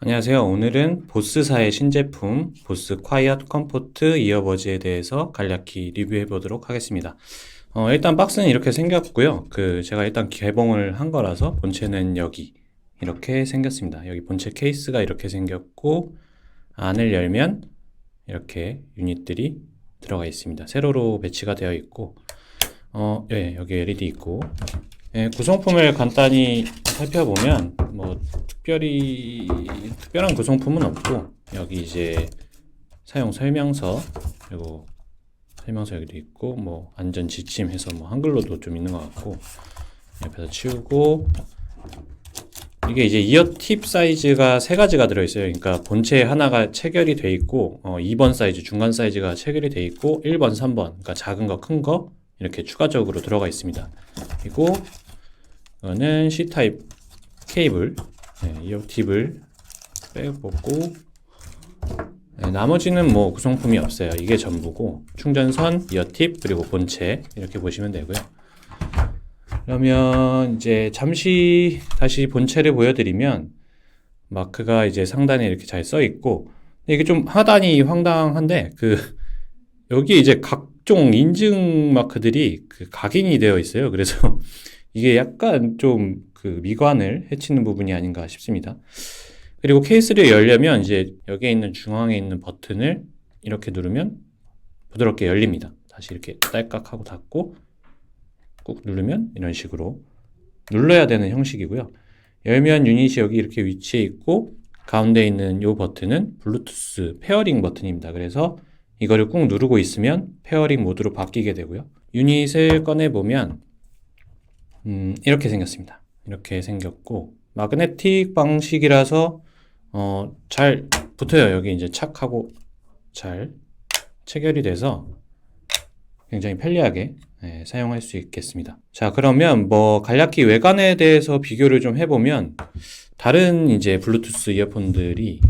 안녕하세요. 오늘은 보스사의 신제품 보스 콰이엇 컴포트 이어버즈에 대해서 간략히 리뷰해 보도록 하겠습니다. 일단 박스는 이렇게 생겼고요. 제가 일단 개봉을 한 거라서 본체는 여기 이렇게 생겼습니다. 여기 본체 케이스가 이렇게 생겼고, 안을 열면 이렇게 유닛들이 들어가 있습니다. 세로로 배치가 되어 있고, 예, 여기 LED 있고, 예, 구성품을 간단히 살펴보면 특별한 구성품은 없고, 여기 이제 사용 설명서, 그리고 설명서 여기도 있고, 안전 지침 해서 한글로도 좀 있는 것 같고, 옆에서 치우고, 이게 이제 이어 팁 사이즈가 세 가지가 들어있어요. 그러니까 본체 하나가 체결이 돼 있고, 2번 사이즈, 중간 사이즈가 체결이 돼 있고, 1번, 3번, 그러니까 작은 거, 큰 거, 이렇게 추가적으로 들어가 있습니다. 그리고 이거는 C타입 케이블, 네, 이어 팁을 빼보고, 네, 나머지는 구성품이 없어요. 이게 전부고, 충전선, 이어 팁, 그리고 본체 이렇게 보시면 되고요. 그러면 이제 잠시 다시 본체를 보여드리면, 마크가 이제 상단에 이렇게 잘 써 있고, 이게 좀 하단이 황당한데, 여기 이제 각종 인증 마크들이 각인이 되어 있어요. 그래서 이게 약간 좀 미관을 해치는 부분이 아닌가 싶습니다. 그리고 케이스를 열려면 이제 여기에 있는 중앙에 있는 버튼을 이렇게 누르면 부드럽게 열립니다. 다시 이렇게 딸깍 하고 닫고 꾹 누르면 이런 식으로 눌러야 되는 형식이고요. 열면 유닛이 여기 이렇게 위치해 있고, 가운데 있는 이 버튼은 블루투스 페어링 버튼입니다. 그래서 이거를 꾹 누르고 있으면 페어링 모드로 바뀌게 되고요. 유닛을 꺼내보면 이렇게 생겼습니다. 이렇게 생겼고, 마그네틱 방식이라서 잘 붙어요. 여기 이제 착 하고 잘 체결이 돼서 굉장히 편리하게 사용할 수 있겠습니다. 자, 그러면 간략히 외관에 대해서 비교를 좀 해보면, 다른 이제 블루투스 이어폰들이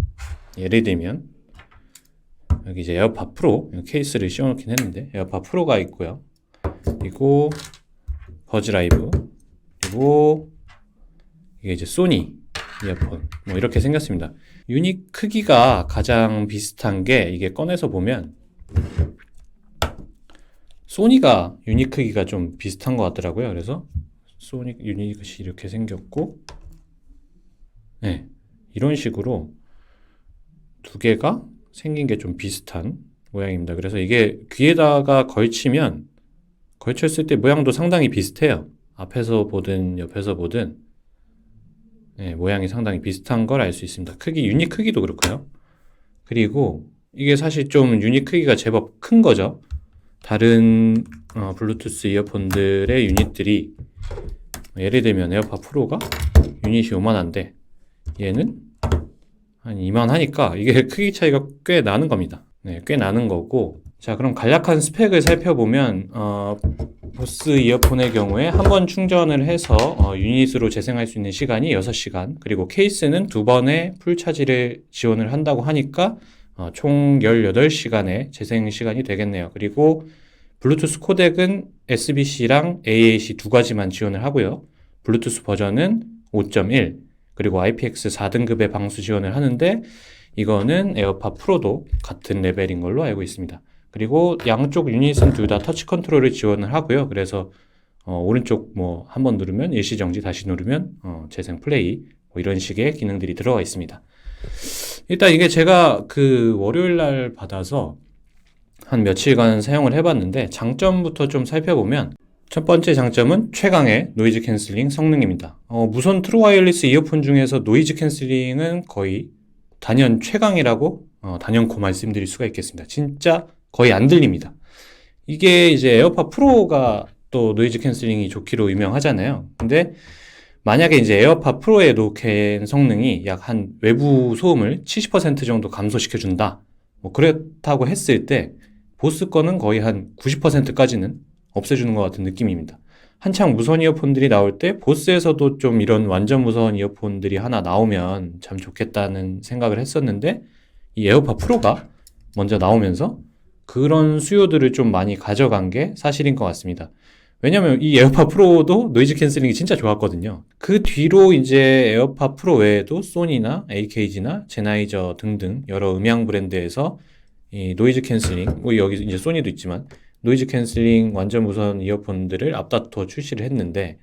예를 들면 여기 이제 에어팟 프로 케이스를 씌워놓긴 했는데, 에어팟 프로가 있고요. 그리고 버즈 라이브, 그리고 이게 이제 소니 이어폰 이렇게 생겼습니다. 유닛 크기가 가장 비슷한 게, 이게 꺼내서 보면 소니가 유닛 크기가 좀 비슷한 것 같더라고요. 그래서 소니 유닛이 이렇게 생겼고, 네, 이런 식으로 두 개가 생긴 게 좀 비슷한 모양입니다. 그래서 이게 귀에다가 걸쳤을 때 모양도 상당히 비슷해요. 앞에서 보든 옆에서 보든 모양이 상당히 비슷한 걸 알 수 있습니다. 유닛 크기도 그렇고요. 그리고 이게 사실 좀 유닛 크기가 제법 큰 거죠. 다른 블루투스 이어폰들의 유닛들이, 예를 들면 에어팟 프로가 유닛이 요만한데 얘는 한 이만하니까 이게 크기 차이가 꽤 나는 겁니다. 네, 꽤 나는 거고. 자, 그럼 간략한 스펙을 살펴보면, 보스 이어폰의 경우에 한 번 충전을 해서 유닛으로 재생할 수 있는 시간이 6시간, 그리고 케이스는 2번의 풀차지를 지원을 한다고 하니까 총 18시간의 재생 시간이 되겠네요. 그리고 블루투스 코덱은 SBC랑 AAC 두 가지만 지원을 하고요. 블루투스 버전은 5.1, 그리고 IPX 4등급의 방수 지원을 하는데, 이거는 에어팟 프로도 같은 레벨인 걸로 알고 있습니다. 그리고 양쪽 유닛은 둘 다 터치 컨트롤을 지원을 하고요. 그래서 오른쪽 한번 누르면 일시정지, 다시 누르면 재생 플레이, 이런 식의 기능들이 들어가 있습니다. 일단 이게 제가 월요일 날 받아서 한 며칠간 사용을 해봤는데, 장점부터 좀 살펴보면, 첫 번째 장점은 최강의 노이즈 캔슬링 성능입니다. 무선 트루 와이어리스 이어폰 중에서 노이즈 캔슬링은 거의 단연 최강이라고 단연코 말씀드릴 수가 있겠습니다. 진짜 거의 안 들립니다. 이게 이제 에어팟 프로가 또 노이즈 캔슬링이 좋기로 유명하잖아요. 근데 만약에 이제 에어팟 프로의 노캔 성능이 약 한 외부 소음을 70% 정도 감소시켜준다, 그렇다고 했을 때 보스 거는 거의 한 90%까지는 없애주는 것 같은 느낌입니다. 한창 무선 이어폰들이 나올 때 보스에서도 좀 이런 완전 무선 이어폰들이 하나 나오면 참 좋겠다는 생각을 했었는데, 이 에어팟 프로가 먼저 나오면서 그런 수요들을 좀 많이 가져간 게 사실인 것 같습니다. 왜냐면 이 에어팟 프로도 노이즈 캔슬링이 진짜 좋았거든요. 그 뒤로 이제 에어팟 프로 외에도 소니나 AKG나 제나이저 등등 여러 음향 브랜드에서 이 노이즈 캔슬링, 뭐 여기 이제 소니도 있지만 노이즈 캔슬링 완전 무선 이어폰들을 앞다퉈 출시를 했는데,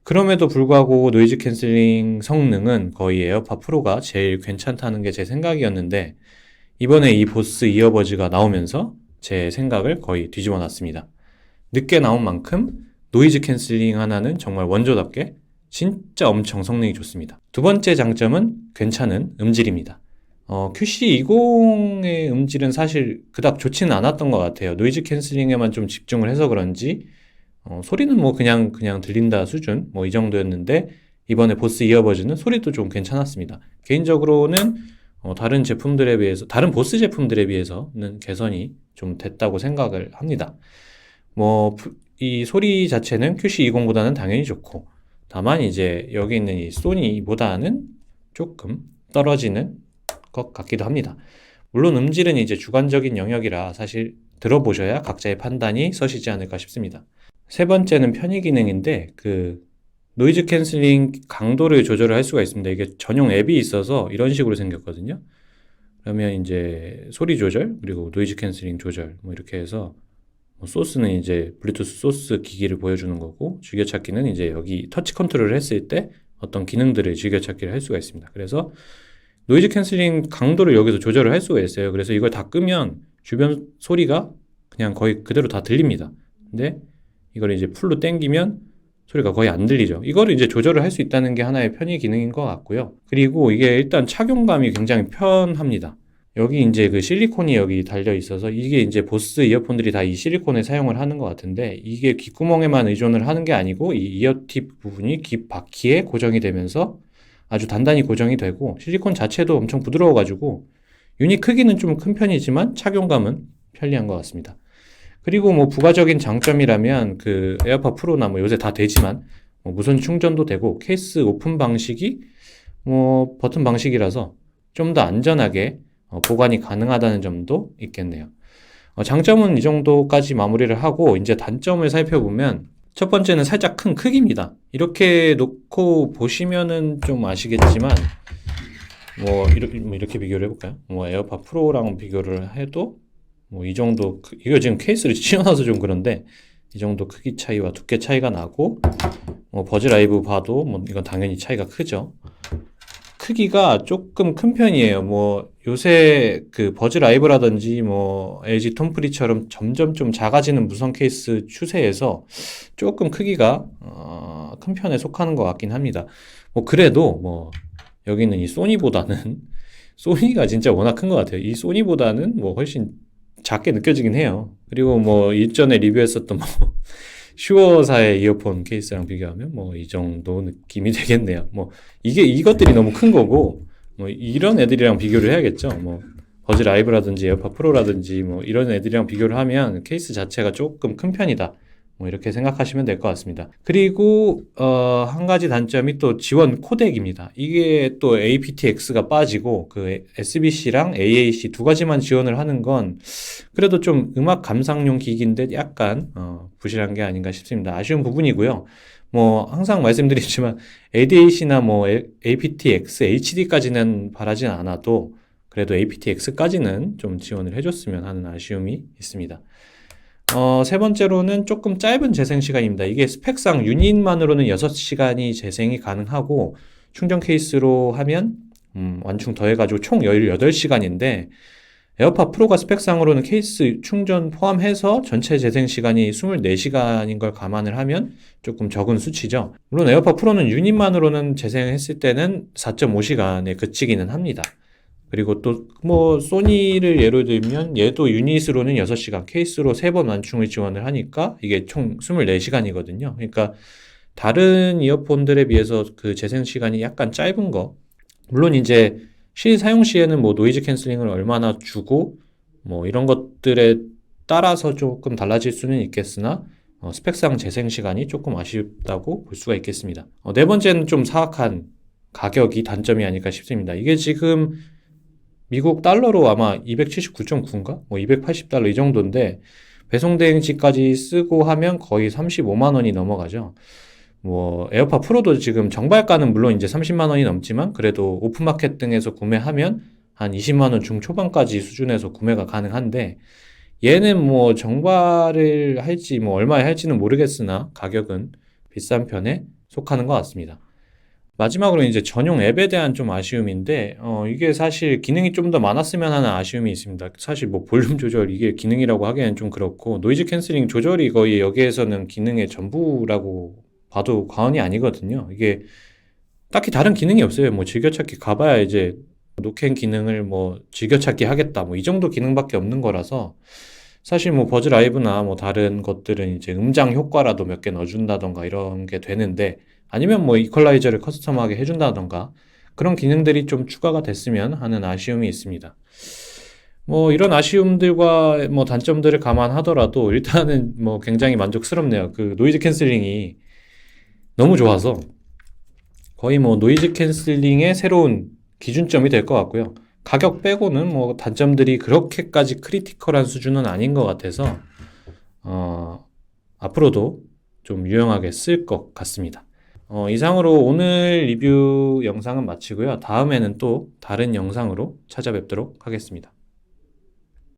그럼에도 불구하고 노이즈 캔슬링 성능은 거의 에어팟 프로가 제일 괜찮다는 게 제 생각이었는데, 이번에 이 보스 이어버즈가 나오면서 제 생각을 거의 뒤집어 놨습니다. 늦게 나온 만큼 노이즈 캔슬링 하나는 정말 원조답게 진짜 엄청 성능이 좋습니다. 두 번째 장점은 괜찮은 음질입니다. QC20의 음질은 사실 그닥 좋지는 않았던 것 같아요. 노이즈 캔슬링에만 좀 집중을 해서 그런지 소리는 뭐 그냥 들린다 수준 뭐 이 정도였는데, 이번에 보스 이어버즈는 소리도 좀 괜찮았습니다. 개인적으로는 다른 제품들에 비해서, 다른 보스 제품들에 비해서는 개선이 좀 됐다고 생각을 합니다. 뭐 이 소리 자체는 QC20보다는 당연히 좋고, 다만 이제 여기 있는 이 소니보다는 조금 떨어지는 것 같기도 합니다. 물론 음질은 이제 주관적인 영역이라 사실 들어보셔야 각자의 판단이 서시지 않을까 싶습니다. 세 번째는 편의 기능인데, 그 노이즈 캔슬링 강도를 조절을 할 수가 있습니다. 이게 전용 앱이 있어서 이런 식으로 생겼거든요. 그러면 이제 소리 조절, 그리고 노이즈 캔슬링 조절, 뭐 이렇게 해서, 소스는 이제 블루투스 소스 기기를 보여주는 거고, 즐겨찾기는 이제 여기 터치 컨트롤을 했을 때 어떤 기능들을 즐겨찾기를 할 수가 있습니다. 그래서 노이즈 캔슬링 강도를 여기서 조절을 할 수가 있어요. 그래서 이걸 다 끄면 주변 소리가 그냥 거의 그대로 다 들립니다. 근데 이걸 이제 풀로 당기면 소리가 거의 안 들리죠. 이거를 이제 조절을 할 수 있다는 게 하나의 편의 기능인 것 같고요. 그리고 이게 일단 착용감이 굉장히 편합니다. 여기 이제 그 실리콘이 여기 달려 있어서, 이게 이제 보스 이어폰들이 다 이 실리콘을 사용을 하는 것 같은데, 이게 귓구멍에만 의존을 하는 게 아니고 이 이어팁 부분이 귀 바퀴에 고정이 되면서 아주 단단히 고정이 되고, 실리콘 자체도 엄청 부드러워가지고 유닛 크기는 좀 큰 편이지만 착용감은 편리한 것 같습니다. 그리고 뭐 부가적인 장점이라면 그 에어팟 프로나 뭐 요새 다 되지만 뭐 무선 충전도 되고, 케이스 오픈 방식이 뭐 버튼 방식이라서 좀 더 안전하게 보관이 가능하다는 점도 있겠네요. 장점은 이 정도까지 마무리를 하고, 이제 단점을 살펴보면 첫 번째는 살짝 큰 크기입니다. 이렇게 놓고 보시면은 좀 아시겠지만, 뭐 이렇게 비교를 해볼까요? 뭐 에어팟 프로랑 비교를 해도 뭐 이 정도, 이거 지금 케이스를 씌워놔서 좀 그런데 이 정도 크기 차이와 두께 차이가 나고, 뭐 버즈 라이브 봐도 뭐 이건 당연히 차이가 크죠. 크기가 조금 큰 편이에요. 뭐 요새 그 버즈 라이브라든지 뭐 LG 톰프리처럼 점점 좀 작아지는 무선 케이스 추세에서 조금 크기가 큰 편에 속하는 것 같긴 합니다. 뭐 그래도 뭐 여기는 이 소니보다는 소니가 진짜 워낙 큰 것 같아요. 이 소니보다는 뭐 훨씬 작게 느껴지긴 해요. 그리고 뭐 일전에 리뷰했었던 뭐 슈어사의 이어폰 케이스랑 비교하면 뭐 이 정도 느낌이 되겠네요. 뭐 이것들이 너무 큰 거고, 뭐 이런 애들이랑 비교를 해야겠죠. 뭐 버즈 라이브라든지 에어팟 프로라든지 뭐 이런 애들이랑 비교를 하면 케이스 자체가 조금 큰 편이다, 뭐 이렇게 생각하시면 될 것 같습니다. 그리고 한 가지 단점이 또 지원 코덱입니다. 이게 또 aptX가 빠지고 그 SBC랑 AAC 두 가지만 지원을 하는 건 그래도 좀 음악 감상용 기기인데 약간 부실한 게 아닌가 싶습니다. 아쉬운 부분이고요. 뭐 항상 말씀드리지만 ADAC나 뭐 aptX, HD까지는 바라진 않아도 그래도 aptX까지는 좀 지원을 해줬으면 하는 아쉬움이 있습니다. 세 번째로는 조금 짧은 재생 시간입니다. 이게 스펙상 유닛만으로는 6시간이 재생이 가능하고, 충전 케이스로 하면 완충 더해가지고 총 18시간인데, 에어팟 프로가 스펙상으로는 케이스 충전 포함해서 전체 재생 시간이 24시간인 걸 감안을 하면 조금 적은 수치죠. 물론 에어팟 프로는 유닛만으로는 재생했을 때는 4.5시간에 그치기는 합니다. 그리고 또 뭐 소니를 예로 들면 얘도 유닛으로는 6시간, 케이스로 3번 완충을 지원을 하니까 이게 총 24시간이거든요. 그러니까 다른 이어폰들에 비해서 그 재생 시간이 약간 짧은 거. 물론 이제 실 사용 시에는 뭐 노이즈 캔슬링을 얼마나 주고 뭐 이런 것들에 따라서 조금 달라질 수는 있겠으나 스펙상 재생 시간이 조금 아쉽다고 볼 수가 있겠습니다. 네 번째는 좀 사악한 가격이 단점이 아닐까 싶습니다. 이게 지금 미국 달러로 아마 279.9인가? 뭐 280달러 이 정도인데, 배송 대행지까지 쓰고 하면 거의 35만 원이 넘어가죠. 뭐 에어팟 프로도 지금 정발가는 물론 이제 30만 원이 넘지만 그래도 오픈마켓 등에서 구매하면 한 20만 원 중초반까지 수준에서 구매가 가능한데 얘는 뭐 정발을 할지 뭐 얼마에 할지는 모르겠으나 가격은 비싼 편에 속하는 것 같습니다. 마지막으로 이제 전용 앱에 대한 좀 아쉬움인데, 이게 사실 기능이 좀 더 많았으면 하는 아쉬움이 있습니다. 사실 뭐 볼륨 조절 이게 기능이라고 하기에는 좀 그렇고, 노이즈 캔슬링 조절이 거의 여기에서는 기능의 전부라고 봐도 과언이 아니거든요. 이게 딱히 다른 기능이 없어요. 뭐 즐겨찾기 가봐야 이제 노캔 기능을 뭐 즐겨찾기 하겠다. 뭐 이 정도 기능밖에 없는 거라서, 사실 뭐 버즈 라이브나 뭐 다른 것들은 이제 음장 효과라도 몇 개 넣어준다던가 이런 게 되는데 아니면 뭐 이퀄라이저를 커스텀하게 해준다던가 그런 기능들이 좀 추가가 됐으면 하는 아쉬움이 있습니다. 뭐 이런 아쉬움들과 뭐 단점들을 감안하더라도 일단은 뭐 굉장히 만족스럽네요. 그 노이즈 캔슬링이 너무 좋아서 거의 뭐 노이즈 캔슬링의 새로운 기준점이 될 것 같고요. 가격 빼고는 뭐 단점들이 그렇게까지 크리티컬한 수준은 아닌 것 같아서 앞으로도 좀 유용하게 쓸 것 같습니다. 이상으로 오늘 리뷰 영상은 마치고요. 다음에는 또 다른 영상으로 찾아뵙도록 하겠습니다.